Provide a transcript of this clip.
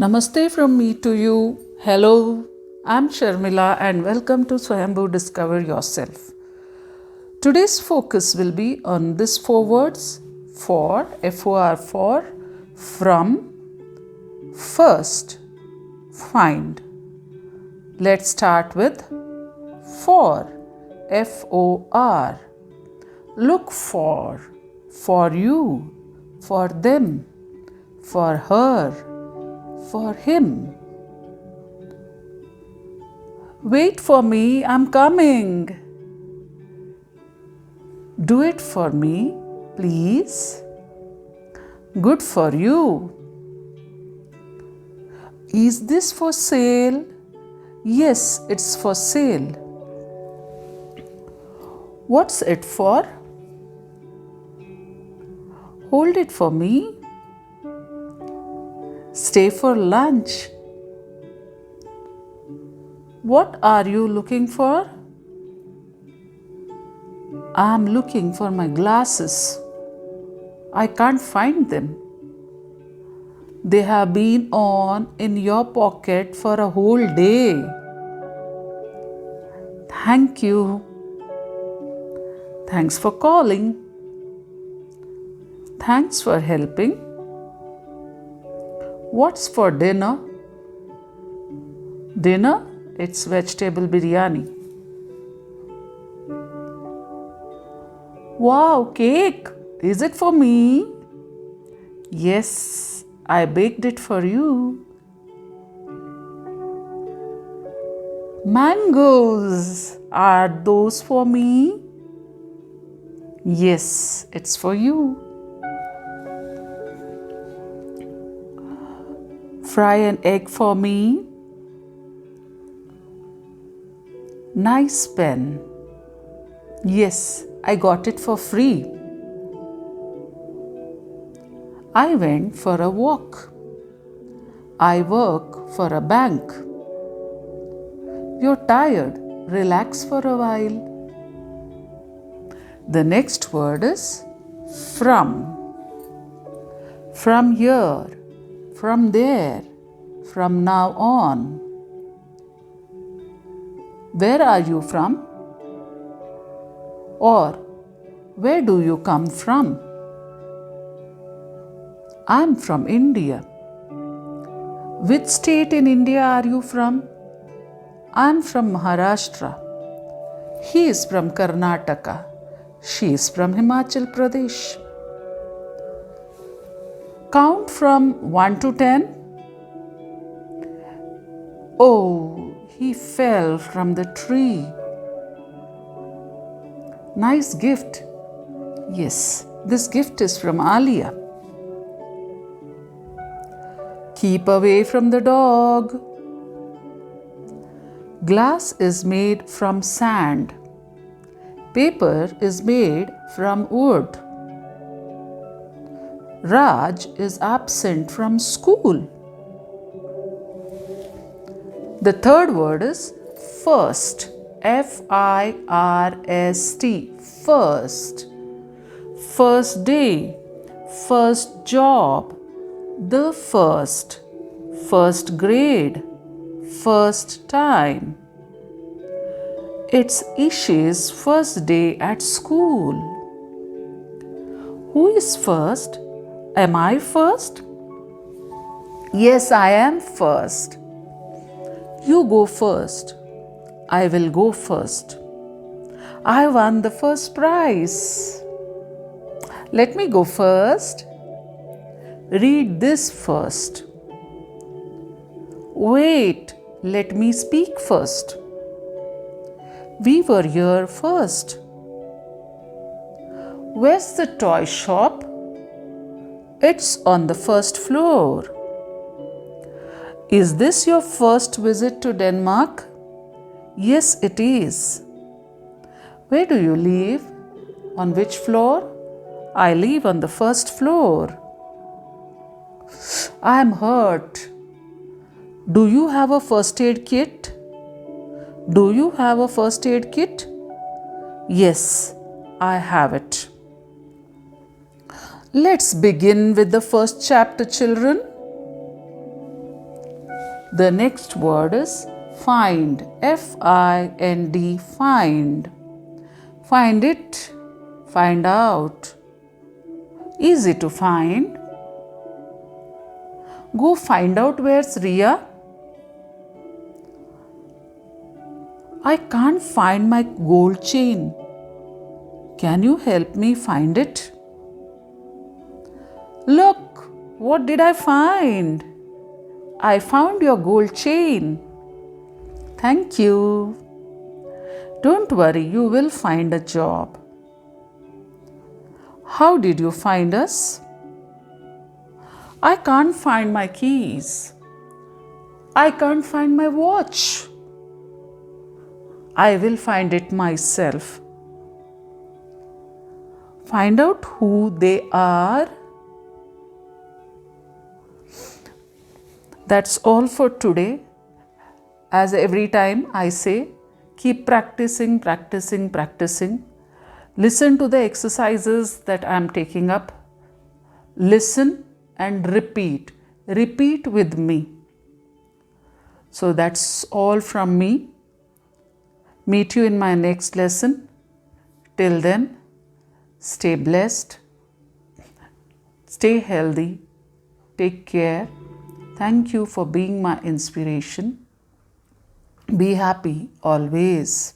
Namaste from me to you. Hello, I'm Sharmila and welcome to Swayambhu Discover Yourself. Today's focus will be on these four words: for, for, from, first, find. Let's start with for, for. Look for you, for them, for her, for him. Wait for me, I'm coming. Do it for me, please. Good for you. Is this for sale? Yes, it's for sale. What's it for? Hold it for me. Stay for lunch. What are you looking for? I'm looking for my glasses. I can't find them. They have been on in your pocket for a whole day. Thank you. Thanks for calling. Thanks for helping. What's for dinner? Dinner? It's vegetable biryani. Wow, cake! Is it for me? Yes, I baked it for you. Mangoes! Are those for me? Yes, it's for you. Fry an egg for me. Nice pen. Yes, I got it for free. I went for a walk. I work for a bank. You're tired. Relax for a while. The next word is from. From here, from there, from now on. Where are you from? Or where do you come from? I'm from India. Which state in India are you from? I'm from Maharashtra. He is from Karnataka. She is from Himachal Pradesh. Count from 1 to 10. Oh, he fell from the tree. Nice gift. Yes, this gift is from Alia. Keep away from the dog. Glass is made from sand. Paper is made from wood. Raj is absent from school. The third word is first. F-I-R-S-T. First. First day. First job. The first. First grade. First time. It's Ishi's first day at school. Who is first? Am I first? Yes, I am first. You go first. I will go first. I won the first prize. Let me go first. Read this first. Wait, let me speak first. We were here first. Where's the toy shop? It's on the first floor. Is this your first visit to Denmark? Yes, it is. Where do you live? On which floor? I live on the first floor. I am hurt. Do you have a first aid kit? Do you have a first aid kit? Yes, I have it. Let's begin with the first chapter, children. The next word is find. F-I-N-D, find. Find it, find out. Easy to find. Go find out where's Riya. I can't find my gold chain. Can you help me find it? Look, what did I find? I found your gold chain. Thank you. Don't worry, you will find a job. How did you find us? I can't find my keys. I can't find my watch. I will find it myself. Find out who they are. That's all for today. As every time I say, keep practicing, practicing, practicing. Listen to the exercises that I am taking up. Listen and repeat. Repeat with me. So that's all from me. Meet you in my next lesson. Till then, stay blessed, stay healthy, take care. Thank you for being my inspiration. Be happy always.